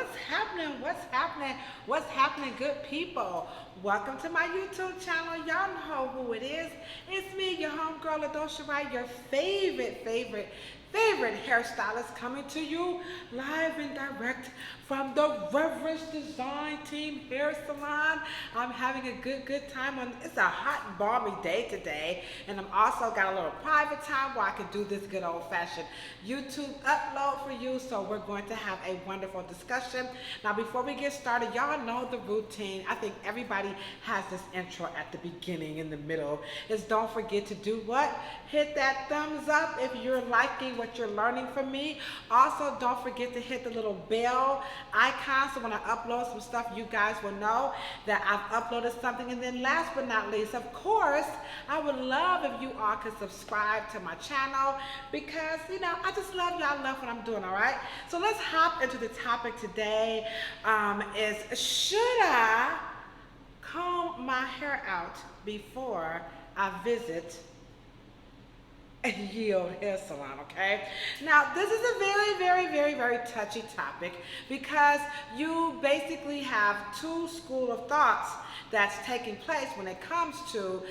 What's happening? What's happening? What's happening, good people? Welcome to my YouTube channel. Y'all know who it is. It's me, your homegirl Ladosha, Wright, your favorite hairstylist, coming to you live and direct from the Reverence Design Team Hair Salon. I'm having a good time it's a hot and balmy day today, and I'm also got a little private time where I can do this good old-fashioned YouTube upload for you. So we're going to have a wonderful discussion. Now, before we get started, y'all know the routine. I think everybody has this intro at the beginning, in the middle. Is don't forget to do what? Hit that thumbs up if you're liking what you're learning from me. Also, don't forget to hit the little bell icon so when I upload some stuff, you guys will know that I've uploaded something. And then last but not least, of course, I would love if you all could subscribe to my channel, because, you know, I just love y'all, love what I'm doing, all right? So let's hop into the topic today. Is should I comb my hair out before I visit a yield hair salon? Okay, now this is a very touchy topic, because you basically have two schools of thoughts that's taking place when it comes to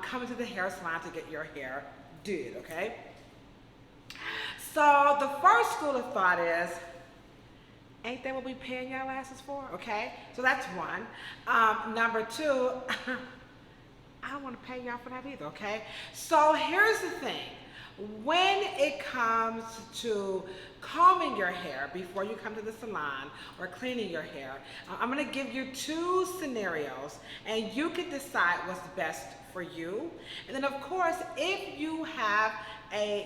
coming to the hair salon to get your hair did. Okay, so the first school of thought is, ain't that what we paying y'all asses for? Okay, so that's one. Number two, I don't want to pay y'all for that either, okay? So here's the thing. When it comes to combing your hair before you come to the salon, or cleaning your hair, I'm going to give you two scenarios, and you can decide what's best for you. And then, of course, if you have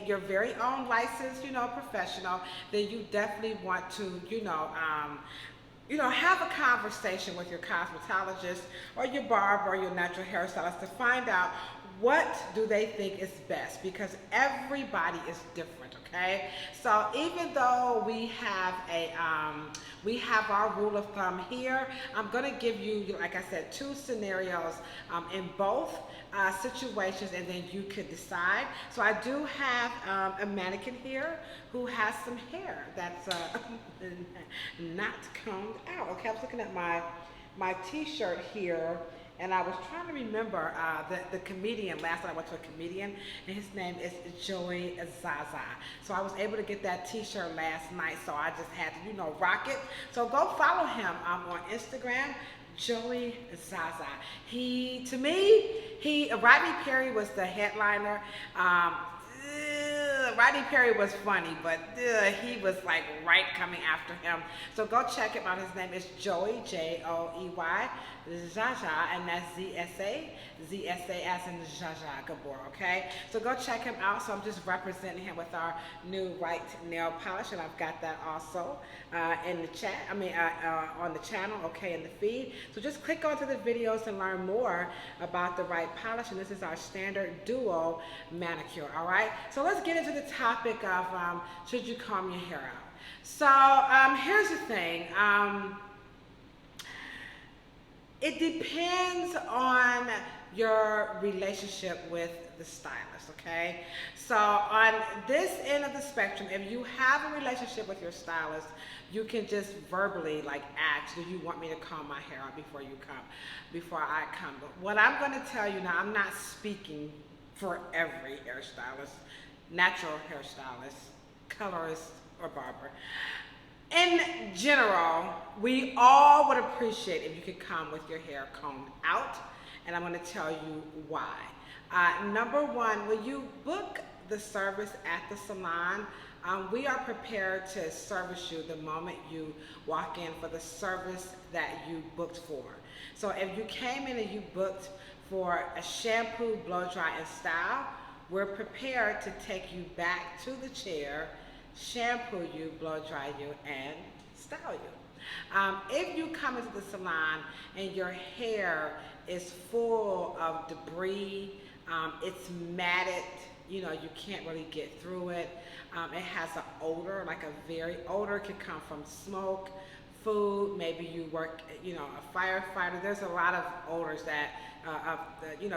your very own licensed, professional, then you definitely want to, have a conversation with your cosmetologist or your barber or your natural hairstylist to find out what do they think is best, because everybody is different. Okay, so even though we have our rule of thumb here, I'm going to give you, like I said, two scenarios in both situations, and then you could decide. So I do have a mannequin here who has some hair that's not combed out. Okay, I was looking at my t-shirt here, and I was trying to remember the comedian. Last night I went to a comedian, and his name is Joey Zaza. So I was able to get that t-shirt last night, so I just had to, rock it. So go follow him on Instagram, Joey Zaza. To me, Rodney Perry was the headliner. Rodney Perry was funny, but he was like right coming after him. So go check him out. His name is Joey, Joey, Zaza, and that's ZSA as in Zaza Gabor, okay? So go check him out. So I'm just representing him with our new Wright nail polish, and I've got that also in the chat, on the channel, okay, in the feed. So just click onto the videos and learn more about the Wright polish, and this is our standard duo manicure, all right? So let's get into the topic of should you comb your hair out. So here's the thing. It depends on your relationship with the stylist, okay? So on this end of the spectrum, if you have a relationship with your stylist, you can just verbally ask, do you want me to comb my hair out before I come? But what I'm going to tell you now, I'm not speaking for every hairstylist, natural hairstylist, colorist, or barber. In general, we all would appreciate if you could come with your hair combed out, and I'm going to tell you why. Number one, when you book the service at the salon, we are prepared to service you the moment you walk in for the service that you booked for. So if you came in and you booked for a shampoo, blow dry, and style, we're prepared to take you back to the chair, shampoo you, blow dry you, and style you. If you come into the salon and your hair is full of debris, it's matted, you can't really get through it. It has an odor, odor can come from smoke, food, maybe you work, a firefighter. There's a lot of odors that,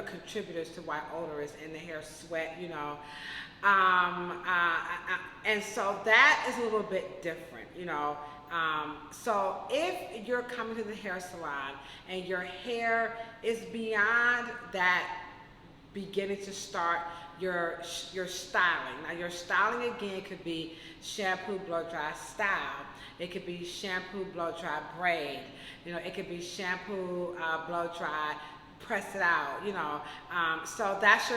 contributors to why odor is in the hair, sweat, and so that is a little bit different, So if you're coming to the hair salon and your hair is beyond that beginning to start your styling. Now your styling again could be shampoo, blow dry style. It could be shampoo, blow dry braid. You know, it could be shampoo, blow dry, press it out. You know, so that's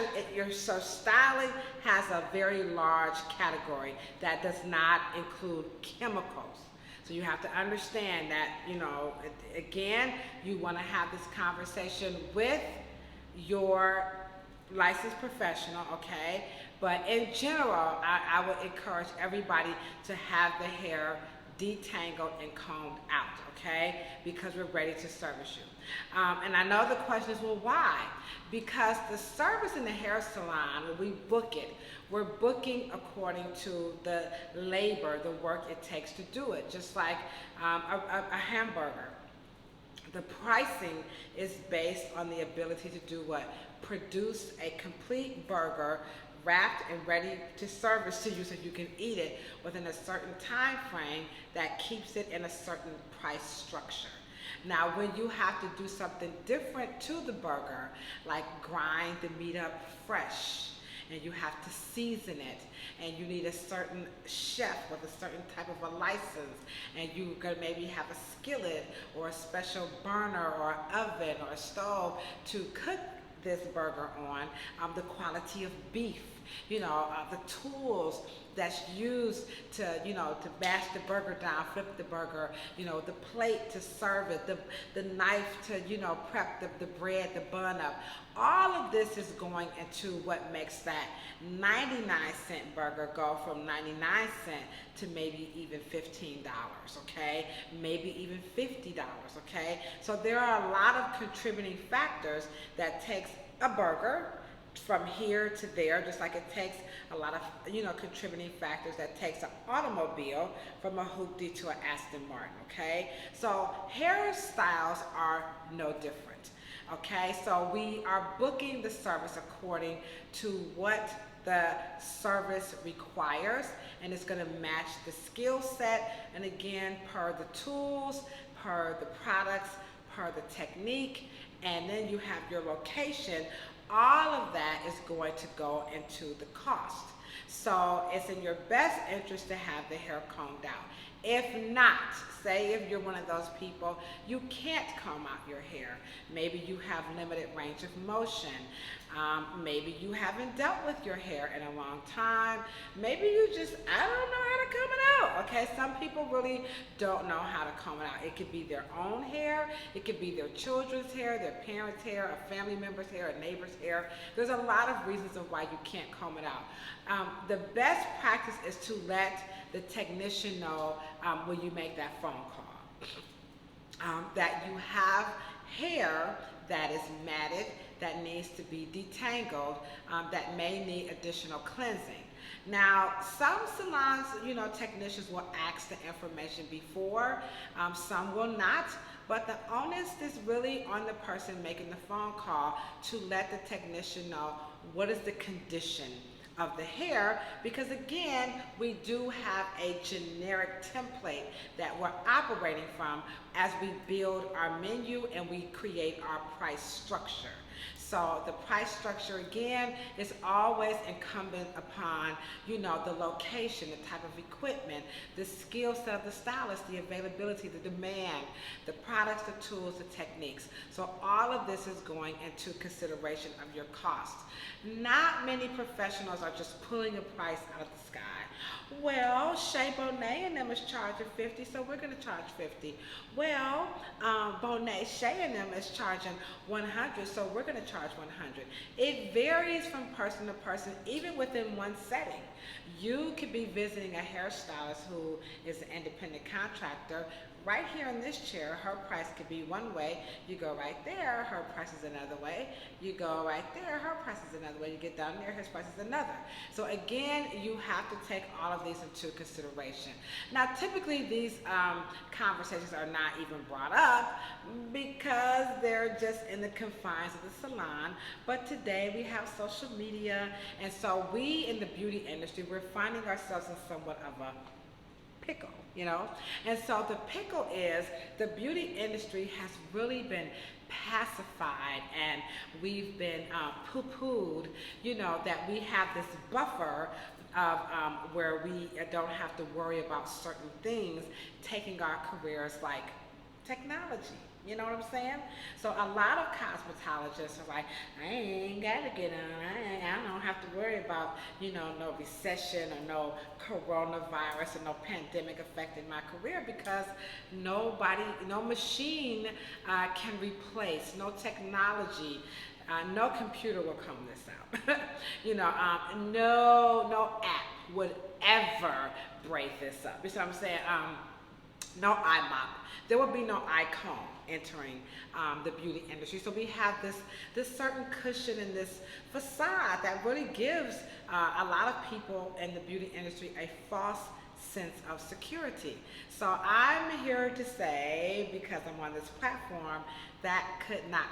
so styling has a very large category that does not include chemicals. So you have to understand that, you know, again, you want to have this conversation with your licensed professional, okay? But in general, I would encourage everybody to have the hair detangled and combed out, okay? Because we're ready to service you. And I know the question is, well, why? Because the service in the hair salon, when we book it, we're booking according to the labor, the work it takes to do it, just like a hamburger. The pricing is based on the ability to do what? Produce a complete burger wrapped and ready to service to you so you can eat it within a certain time frame that keeps it in a certain price structure. Now, when you have to do something different to the burger, like grind the meat up fresh, and you have to season it, and you need a certain chef with a certain type of a license, and you're gonna maybe have a skillet or a special burner or oven or a stove to cook this burger on, the quality of beef, you know, the tools that's used to, you know, to mash the burger down, flip the burger, you know, the plate to serve it, the knife to, you know, prep the bread, the bun up. All of this is going into what makes that 99-cent burger go from 99 cents to maybe even $15, okay? Maybe even $50, okay? So there are a lot of contributing factors that takes a burger from here to there, just like it takes a lot of, you know, contributing factors that takes an automobile from a hoopty to an Aston Martin, okay? So hairstyles are no different. Okay, so we are booking the service according to what the service requires, and it's going to match the skill set, and again, per the tools, per the products, per the technique, and then you have your location. All of that is going to go into the cost. So it's in your best interest to have the hair combed out. If not, say if you're one of those people, you can't comb out your hair. Maybe you have limited range of motion. Maybe you haven't dealt with your hair in a long time. Maybe you just, I don't know how to comb it out. Okay, some people really don't know how to comb it out. It could be their own hair. It could be their children's hair, their parents' hair, a family member's hair, a neighbor's hair. There's a lot of reasons of why you can't comb it out. The best practice is to let the technician know when you make that phone call that you have hair that is matted, that needs to be detangled, that may need additional cleansing. Now, some salons, you know, technicians will ask the information before, some will not, but the onus is really on the person making the phone call to let the technician know what is the condition of the hair, because again, we do have a generic template that we're operating from as we build our menu and we create our price structure. So the price structure again is always incumbent upon, you know, the location, the type of equipment, the skill set of the stylist, the availability, the demand, the products, the tools, the techniques. So all of this is going into consideration of your cost. Not many professionals are just pulling a price out of the sky. Well, Shea Bonet and them is charging $50, so we're going to charge $50. Well, Bonet, Shea and them is charging $100, so we're going to charge $100. It varies from person to person, even within one setting. You could be visiting a hairstylist who is an independent contractor. Right here in this chair, her price could be one way. You go right there, her price is another way. You go right there, her price is another way. You get down there, his price is another. So again, you have to take all of these into consideration. Now, typically these conversations are not even brought up because they're just in the confines of the salon. But today we have social media, and so we in the beauty industry, we're finding ourselves in somewhat of a pickle, you know? And so the pickle is the beauty industry has really been pacified, and we've been poo-pooed, you know, that we have this buffer of where we don't have to worry about certain things taking our careers, like technology. You know what I'm saying? So a lot of cosmetologists are like, I ain't gotta get on. I don't have to worry about, you know, no recession or no coronavirus or no pandemic affecting my career, because nobody, no machine can replace, no technology, no computer will come this out. You know, no app would ever break this up. You see what I'm saying? No eye mop. There will be no eye comb entering the beauty industry. So we have this certain cushion and this facade that really gives a lot of people in the beauty industry a false sense of security. So I'm here to say, because I'm on this platform, that could not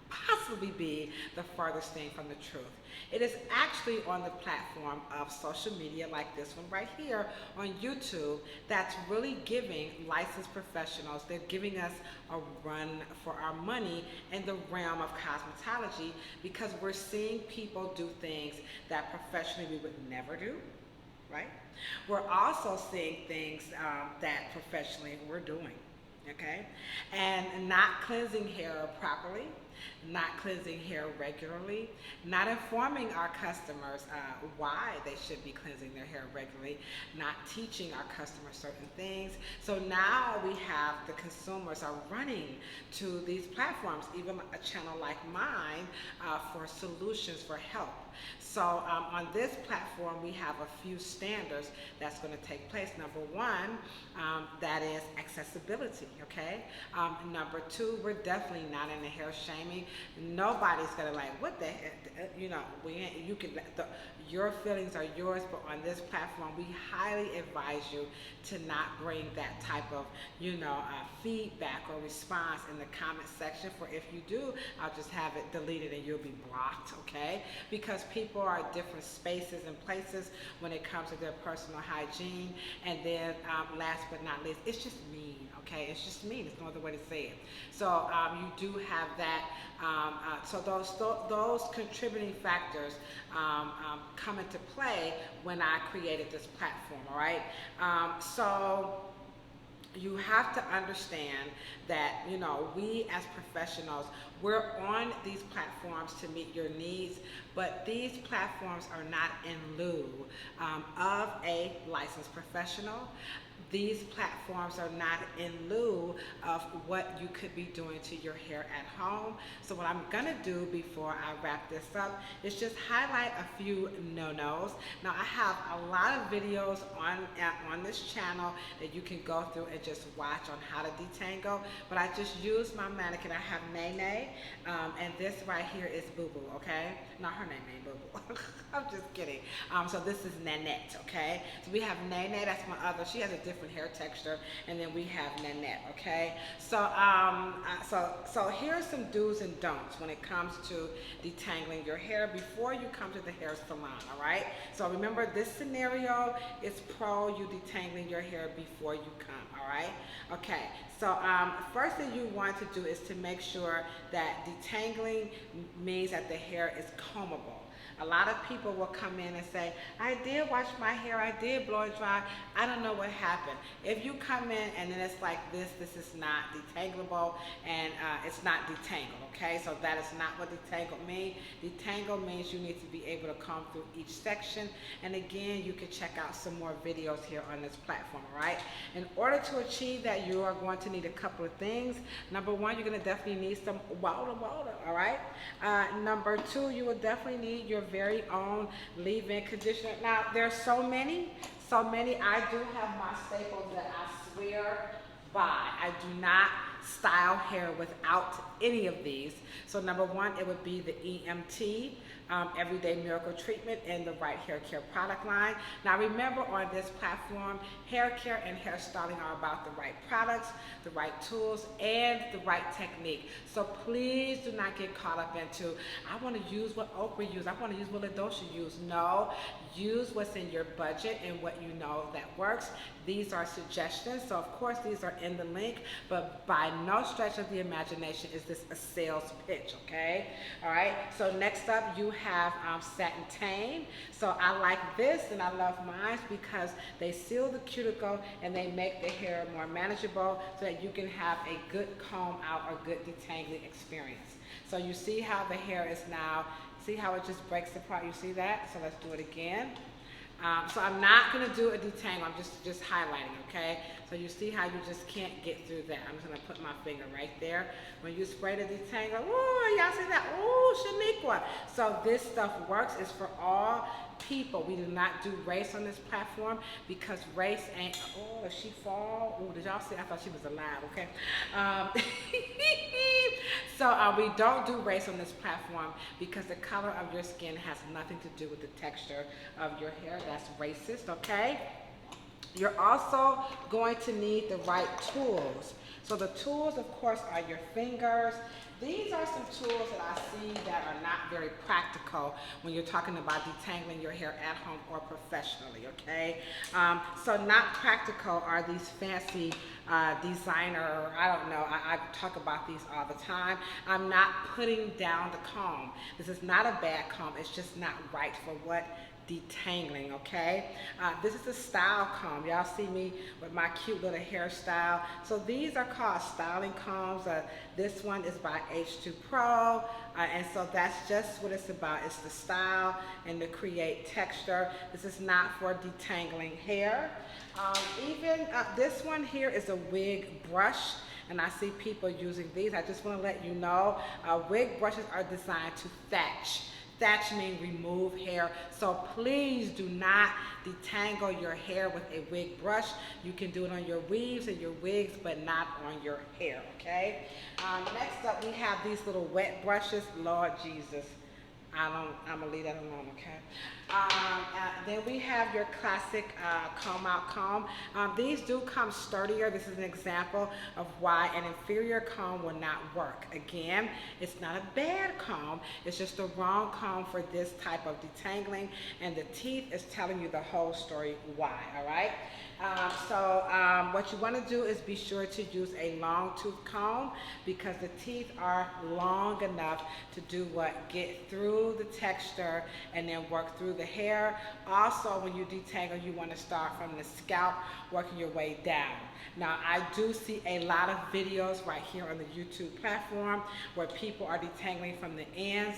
possibly be the furthest thing from the truth. It is actually on the platform of social media like this one right here on YouTube that's really giving licensed professionals, they're giving us a run for our money in the realm of cosmetology, because we're seeing people do things that professionally we would never do, right? We're also seeing things that professionally we're doing, okay? And not cleansing hair properly, not cleansing hair regularly, not informing our customers why they should be cleansing their hair regularly, not teaching our customers certain things. So now we have the consumers are running to these platforms, even a channel like mine, for solutions, for help. So on this platform, we have a few standards that's going to take place. Number one, that is accessibility, okay? Number two, we're definitely not into hair shaming. Nobody's going to like, what the heck, you know, you can, your feelings are yours, but on this platform, we highly advise you to not bring that type of, you know, feedback or response in the comment section. For if you do, I'll just have it deleted and you'll be blocked, okay? Because people are at different spaces and places when it comes to their personal hygiene. And then last but not least, it's just mean, okay? It's just mean. There's no other way to say it. So you do have that. So those contributing factors come into play when I created this platform, all right? So you have to understand that, you know, we as professionals, we're on these platforms to meet your needs, but these platforms are not in lieu of a licensed professional. These platforms are not in lieu of what you could be doing to your hair at home. So what I'm gonna do before I wrap this up is just highlight a few no-nos. Now I have a lot of videos on this channel that you can go through and just watch on how to detangle, but I just use my mannequin. I have Nene, and this right here is Boo Boo, okay? Not her name ain't Boo Boo. I'm just kidding. So this is Nanette, okay? So we have Nene, that's my other, she has a different hair texture, and then we have Nanette, okay? So so here are some do's and don'ts when it comes to detangling your hair before you come to the hair salon, all right? So remember, this scenario is pro you detangling your hair before you come, all right? Okay, so first thing you want to do is to make sure that detangling means that the hair is combable. A lot of people will come in and say, I did wash my hair, I did blow it dry, I don't know what happened. If you come in and then it's like this is not detangleable, and it's not detangled, okay? So that is not what detangle means. Detangle means you need to be able to comb through each section, and again, you can check out some more videos here on this platform, all right? In order to achieve that, you are going to need a couple of things. Number one, you're gonna definitely need some water, all right? Number two, you will definitely need your very own leave-in conditioner. Now, there's so many. I do have my staples that I swear by. I do not style hair without any of these. So number one, it would be the EMT, Everyday Miracle Treatment in the Wright Hair Care product line. Now remember, on this platform, hair care and hairstyling are about the right products, the right tools, and the right technique. So please do not get caught up into, I want to use what Oprah used, I want to use what Ladosha used. No, use what's in your budget and what you know that works. These are suggestions, so of course these are in the link, but by no stretch of the imagination is this a sales pitch, okay? All right, so next up you have Satin Tame. So I like this and I love mine because they seal the cuticle and they make the hair more manageable so that you can have a good comb out or good detangling experience. So you see how the hair is now, see how it just breaks apart, you see that? So let's do it again. So I'm not going to do a detangle, I'm just highlighting, okay? So you see how you just can't get through that. I'm just going to put my finger right there. When you spray the detangle, ooh, y'all see that? Ooh, Shaniqua. So this stuff works. It's for all people. We do not do race on this platform because race ain't, oh, if she fall, oh, did y'all see? I thought she was alive, okay? So we don't do race on this platform because the color of your skin has nothing to do with the texture of your hair. That's racist, okay? You're also going to need the right tools. So the tools, of course, are your fingers. These are some tools that I see that are not very practical when you're talking about detangling your hair at home or professionally, okay? So not practical are these fancy designer, I don't know, I talk about these all the time. I'm not putting down the comb. This is not a bad comb, it's just not right for what detangling, okay? This is a style comb. Y'all see me with my cute little hairstyle. So these are called styling combs. This one is by H2 Pro, and so that's just what it's about. It's the style and to create texture. This is not for detangling hair. Even this one here is a wig brush, and I see people using these. I just want to let you know, wig brushes are designed to thatch. Thatch means remove hair. So please do not detangle your hair with a wig brush. You can do it on your weaves and your wigs, but not on your hair, okay? Next up, we have these little wet brushes. Lord Jesus, I'm gonna leave that alone, okay? Then we have your classic comb out comb. These do come sturdier. This is an example of why an inferior comb will not work. Again, it's not a bad comb, it's just the wrong comb for this type of detangling, and the teeth is telling you the whole story why, all right? What you want to do is be sure to use a long tooth comb because the teeth are long enough to do what? Get through the texture and then work through the hair. Also, when you detangle, you want to start from the scalp, working your way down. Now, I do see a lot of videos right here on the YouTube platform where people are detangling from the ends.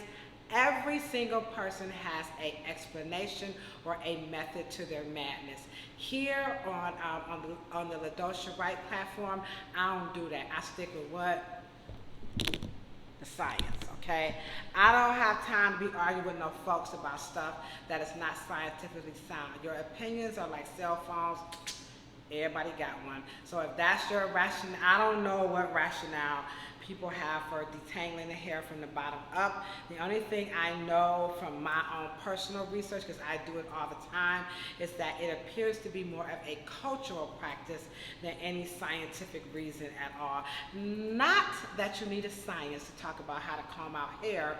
Every single person has an explanation or a method to their madness. Here on the Ladosha Wright platform, I don't do that. I stick with what? The science, okay? I don't have time to be arguing with no folks about stuff that is not scientifically sound. Your opinions are like cell phones. Everybody got one. So if that's your rationale, I don't know what rationale people have for detangling the hair from the bottom up. The only thing I know from my own personal research, because I do it all the time, is that it appears to be more of a cultural practice than any scientific reason at all. Not that you need a science to talk about how to comb out hair,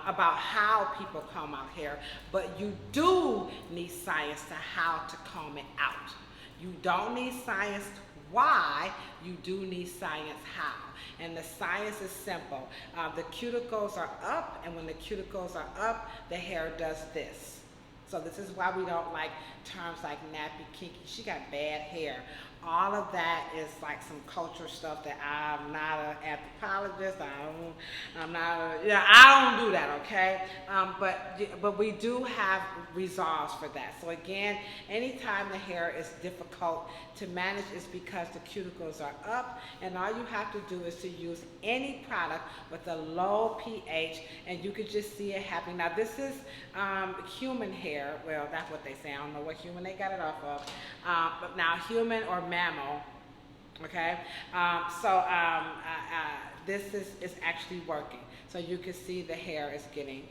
about how people comb out hair, but you do need science to how to comb it out. You don't need science why, you do need science how. And the science is simple. The cuticles are up, and when the cuticles are up, the hair does this. So this is why we don't like terms like nappy, kinky. She got bad hair. All of that is like some culture stuff that I'm not an anthropologist. I don't do that, okay? But we do have resolves for that. So again, anytime the hair is difficult to manage, is because the cuticles are up, and all you have to do is to use any product with a low pH, and you can just see it happening. Now this is human hair. Well, that's what they say. I don't know what human they got it off of. But now human or mammal, Okay, this is actually working. So you can see the hair is getting,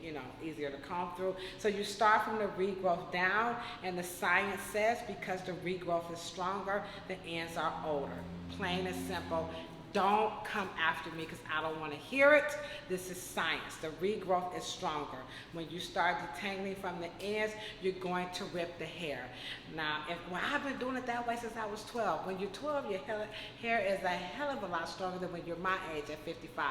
easier to comb through. So you start from the regrowth down, and the science says because the regrowth is stronger, the ends are older. Plain and simple. Don't come after me because I don't want to hear it. This is science. The regrowth is stronger. When you start detangling from the ends, you're going to rip the hair. Now, I've been doing it that way since I was 12. When you're 12, your hair is a hell of a lot stronger than when you're my age at 55.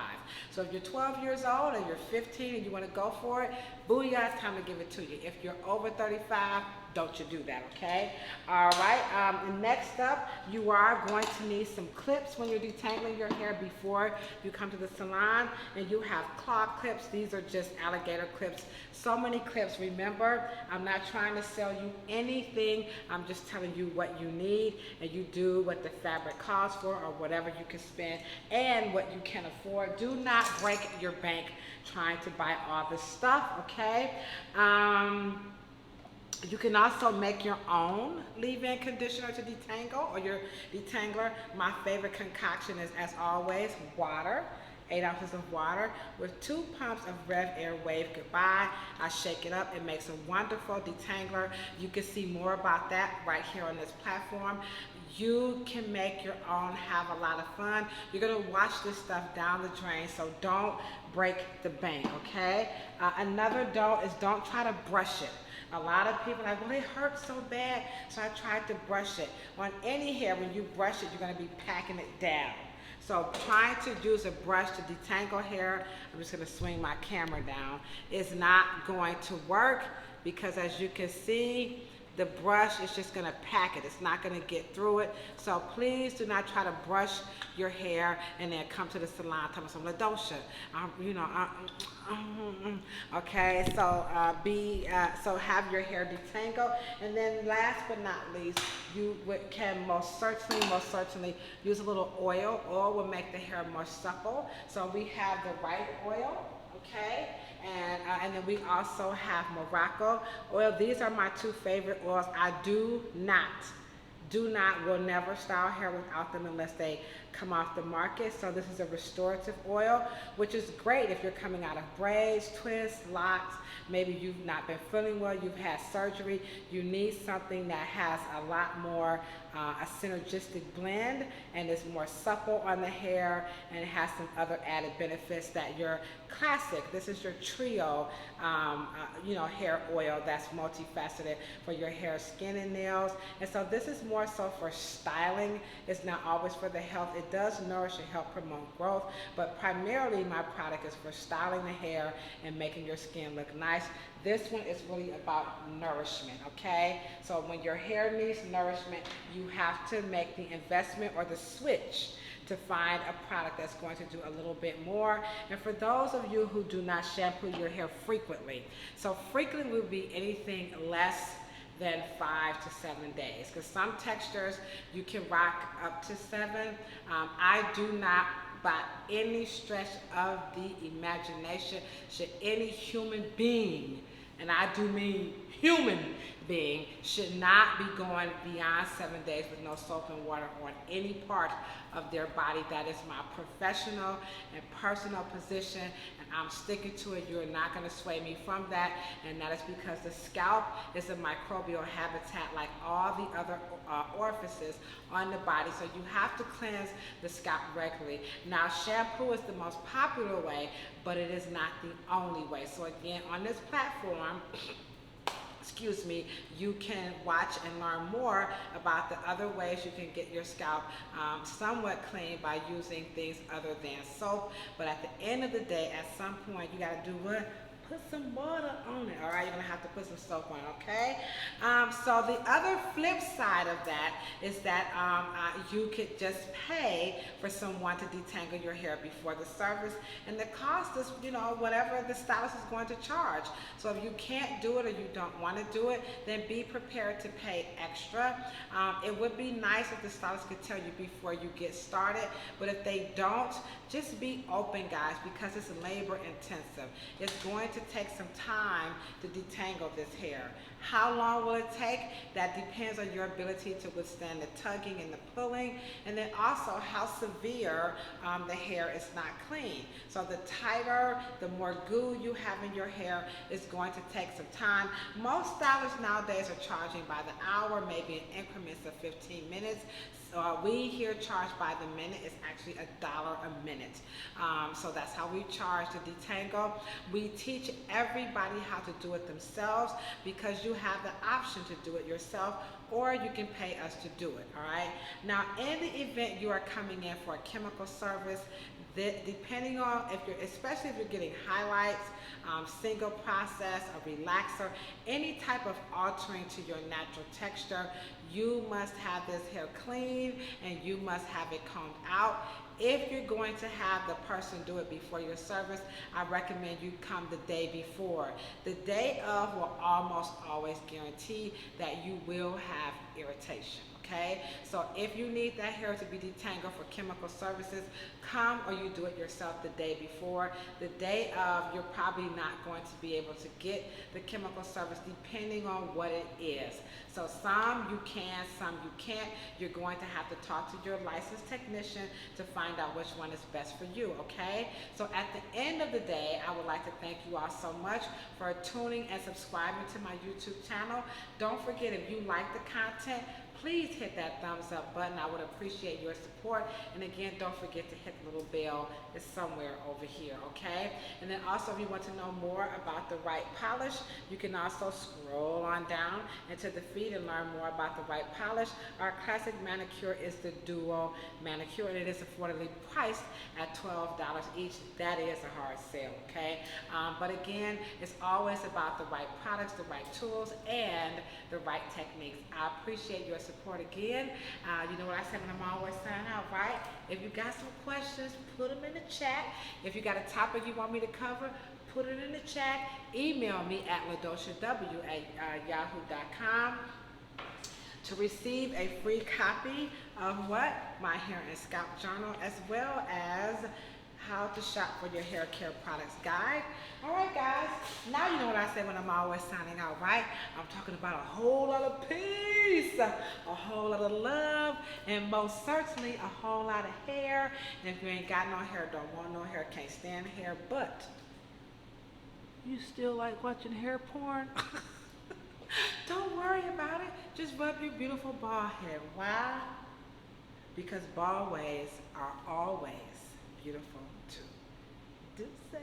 So if you're 12 years old and you're 15 and you want to go for it, booyah, it's time to give it to you. If you're over 35, don't you do that, okay? All right, next up, you are going to need some clips when you're detangling your hair before you come to the salon, and you have claw clips. These are just alligator clips. So many clips. Remember, I'm not trying to sell you anything. I'm just telling you what you need, and you do what the fabric calls for or whatever you can spend and what you can afford. Do not break your bank trying to buy all this stuff, okay? You can also make your own leave-in conditioner to detangle, or your detangler. My favorite concoction is, as always, water. 8 ounces of water with 2 pumps of Rev Air Wave Goodbye. I shake it up. It makes a wonderful detangler. You can see more about that right here on this platform. You can make your own, have a lot of fun. You're gonna wash this stuff down the drain, so don't break the bank, okay? Another don't is don't try to brush it. A lot of people are like, well, it hurts so bad, so I tried to brush it. On any hair, when you brush it, you're gonna be packing it down. So trying to use a brush to detangle hair, I'm just gonna swing my camera down, is not going to work, because as you can see, the brush is just gonna pack it. It's not gonna get through it. So please do not try to brush your hair and then come to the salon and tell me some Ladosha. Okay, so so have your hair detangled. And then last but not least, you can most certainly use a little oil. Oil will make the hair more supple. So we have the Wright oil, okay? And then we also have Morocco oil. These are my 2 favorite oils. I will never style hair without them unless they come off the market. So this is a restorative oil, which is great if you're coming out of braids, twists, locks. Maybe you've not been feeling well, you've had surgery. You need something that has a lot more a synergistic blend and is more supple on the hair, and it has some other added benefits that your classic, this is your trio, hair oil that's multifaceted for your hair, skin, and nails. And so this is more so for styling. It's not always for the health. It does nourish and help promote growth, but primarily my product is for styling the hair and making your skin look nice. This one is really about nourishment, okay? So when your hair needs nourishment, you have to make the investment or the switch to find a product that's going to do a little bit more. And for those of you who do not shampoo your hair frequently, so frequently would be anything less than 5 to 7 days, because some textures you can rock up to 7. I do not, by any stretch of the imagination, should any human being, and I do mean human being, should not be going beyond 7 days with no soap and water on any part of their body. That is my professional and personal position, and I'm sticking to it. You're not going to sway me from that, and that is because the scalp is a microbial habitat like all the other orifices on the body, so you have to cleanse the scalp regularly. Now, shampoo is the most popular way, but it is not the only way. So again, on this platform, you can watch and learn more about the other ways you can get your scalp somewhat clean by using things other than soap. But at the end of the day, at some point, you got to do what? Put some water on it, all right? You're gonna have to put some soap on, okay? So the other flip side of that is that you could just pay for someone to detangle your hair before the service, and the cost is, whatever the stylist is going to charge. So if you can't do it or you don't want to do it, then be prepared to pay extra. It would be nice if the stylist could tell you before you get started, but if they don't, just be open, guys, because it's labor intensive. It's going to to take some time to detangle this hair. How long will it take? That depends on your ability to withstand the tugging and the pulling, and then also how severe the hair is not clean. So the tighter, the more goo you have in your hair, is going to take some time. Most stylists nowadays are charging by the hour, maybe in increments of 15 minutes. So we here charge by the minute. It's actually $1 a minute. So that's how we charge to detangle. We teach everybody how to do it themselves because you have the option to do it yourself, or you can pay us to do it, all right? Now, in the event you are coming in for a chemical service, depending on if you're, especially if you're getting highlights, single process, a relaxer, any type of altering to your natural texture, you must have this hair clean and you must have it combed out. If you're going to have the person do it before your service, I recommend you come the day before. The day of will almost always guarantee that you will have irritation. Okay, so if you need that hair to be detangled for chemical services, come, or you do it yourself the day before. The day of, you're probably not going to be able to get the chemical service depending on what it is. So some you can, some you can't. You're going to have to talk to your licensed technician to find out which one is best for you, okay? So at the end of the day, I would like to thank you all so much for tuning and subscribing to my YouTube channel. Don't forget, if you like the content, please hit that thumbs up button. I would appreciate your support. And again, don't forget to hit the little bell. It's somewhere over here, okay? And then also, if you want to know more about the Wright Polish, you can also scroll on down into the feed and learn more about the Wright Polish. Our classic manicure is the Duo Manicure, and it is affordably priced at $12 each. That is a hard sale, okay? But again, it's always about the right products, the right tools, and the right techniques. I appreciate your support again. You know what I said when I'm always signing out, right? If you got some questions, put them in the chat. If you got a topic you want me to cover, put it in the chat. Email me at ladoshaw@yahoo.com to receive a free copy of what? My hair and scalp journal, as well as how to shop for your hair care products guide. All right, guys, now you know what I say when I'm always signing out, right? I'm talking about a whole lot of peace, a whole lot of love, and most certainly a whole lot of hair. And if you ain't got no hair, don't want no hair, can't stand hair, but you still like watching hair porn? Don't worry about it. Just rub your beautiful bald head. Why? Because bald waves are always beautiful too. Deuces.